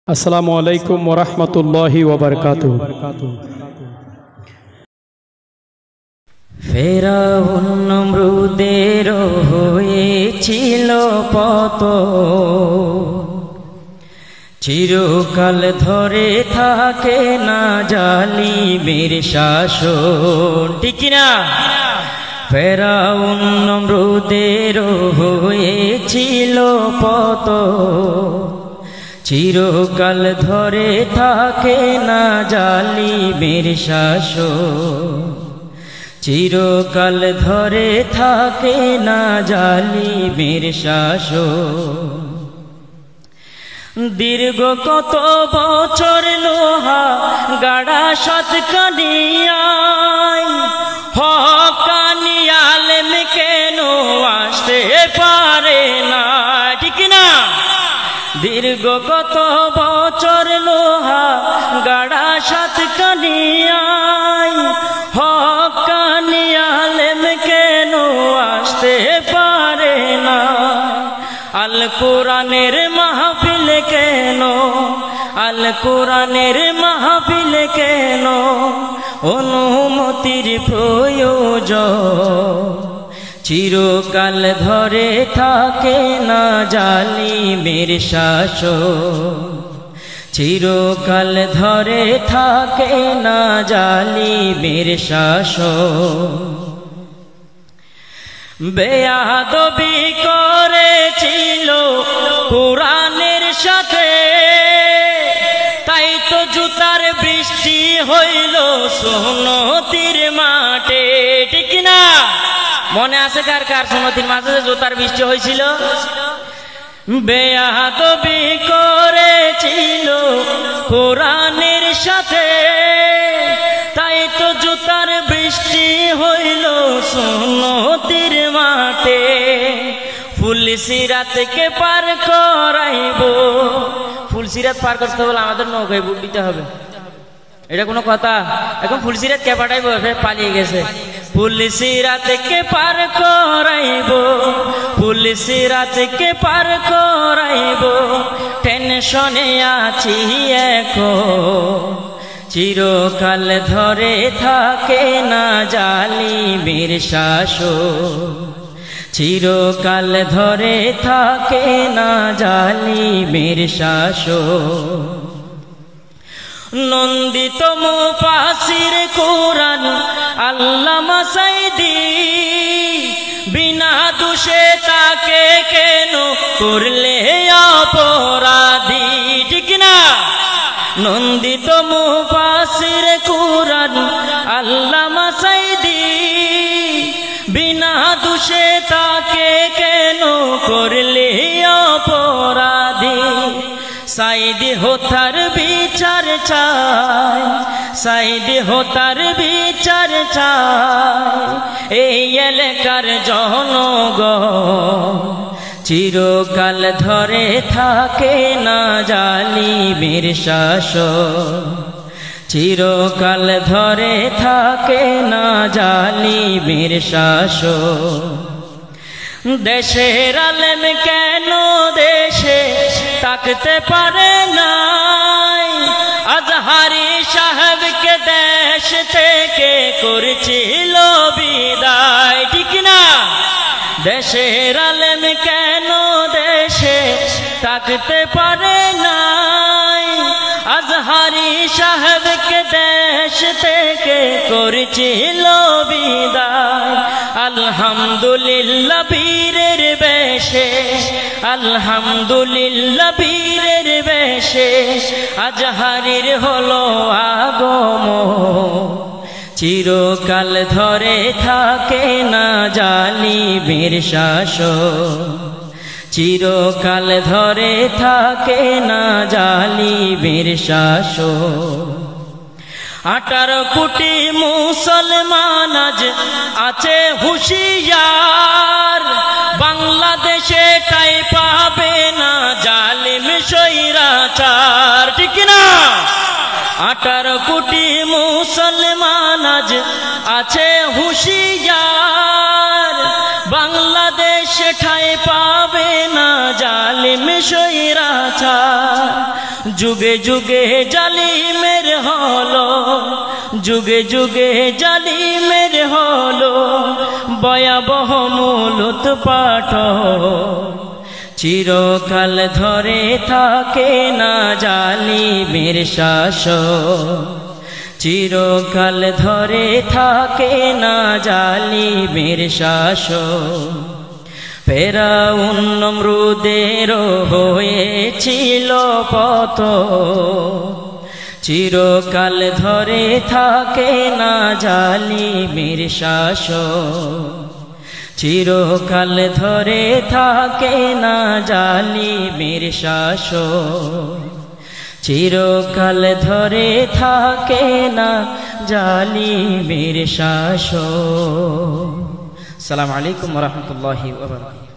আসসালামু আলাইকুম ওয়া রাহমাতুল্লাহি ওয়া বারাকাতুহু। ফেরাউন নমরুদের হয়েছিল পতন, চিরকাল ধরে থাকে না জালিমের শাসন, ঠিক না? ফেরাউন নমরুদের হয়েছিল পতন, চিরকাল ধরে থাকে না জালিমের শাসন, চিরকাল ধরে থাকে না জালিমের শাসন। দীর্ঘ কত বছর লোহা গাড়া সাতকানিয়ায়, হক্কানি আলেম কেন আসতে পারে না, ঠিক না? দীর্ঘ কত বছর লোহা গাড়া সাতকানিয়ায়, হক্কানি আলেম কেন আসতে পারে না? আল কোরআনের মাহফিল কেন, আল কোরআনের মাহফিল কেন অনুমতির প্রয়োজন? চিরকাল ধরে থাকে না জালিমের শাসন, চিরকাল ধরে থাকে না জালিমের শাসন। বেয়াদবি করেছিল কোরআনের সাথে, তাই তো জুতার বৃষ্টি হইল সুন্নতির মাঠে, ঠিক না? মনে আছে কার কার সুন্নতির মাঠে জুতার বৃষ্টি হয়েছিল? বেয়াদবি করেছিল কোরআনের সাথে, তাই তো জুতার বৃষ্টি হইল সুন্নতির মাঠে। ফুলসিরাতকে পার করাইব, ফুলসিরাত পার করতে হলে আমাদের নৌকায় বুট দিতে হবে, এটা কোনো কথা? এখন ফুলসিরাত কে পাঠাইব? পালিয়ে গেছে। ফুলসিরাতকে পার করাইব, ফুলসিরাতকে পার করাইব, টেনশনে আছি এখন। চিরকাল ধরে থাকে না জালিমের শাসন, চিরকাল ধরে থাকে না জালিমের শাসন। নন্দিত মুফাসির কোরআন আল্লামা সাইদি, বিনা দোষে তাকে কেন করলে অপরাধী, ঠিক না? নন্দিত মুফাসির কোরআন আল্লামা সাইদি, বিনা দোষে তাকে কেন করলে অপরাধী? সাইদি হোতার বিচার চায়, সাইদি হোতার বিচার চায় এই এলাকার জনগণ। চিরকাল ধরে থাকে না জালিমের শাসন, চিরকাল ধরে থাকে না জালিমের শাসন। দেশের আলেম কেন দেশে থাকতে পারে নাই? আজহারি সাহেবকে দেশ থেকে করেছিল বিদায়, ঠিক না? দেশের আলেম কেন দেশে থাকতে পারে নাই? আজহারি সাহেবকে দেশ থেকে করেছিল বিদায়। আলহামদুলিল্লাহ বীরের বেশে, আলহামদুলিল্লাহ বীরের বেশে আজহারির হলো আগমন। চিরকাল ধরে থাকে না জালিমের শাসন, চিরকাল ধরে থাকে না জালিমের শাসন। 18 কোটি মুসলমান আজ আছে হুঁশিয়ার, বাংলাদেশে ঠাঁই পাবে না জালিম স্বৈরাচার, ঠিক না? 18 কোটি মুসলমান আজ আছে হুঁশিয়ার, বাংলাদেশে ঠাঁই পাবে না জালিম স্বৈরাচার। যুগে যুগে জালিমের হলো, যুগে যুগে জালিমের হলো ভয়াবহ মূল উৎপাট। চিরকাল ধরে থাকে না জালিমের শাসন, চিরকাল ধরে থাকে না জালিমের শাসন। ফেরাউন নমরুদেরও হয়েছিল পতন, চিরকাল ধরে থাকে না জালিমের শাসন, চিরকাল ধরে থাকে না জালিমের শাসন, চিরকাল ধরে থাকে না জালিমের শাসন। আসসালামু আলাইকুম ওয়া রাহমাতুল্লাহি ওয়া বারাকাতুহু।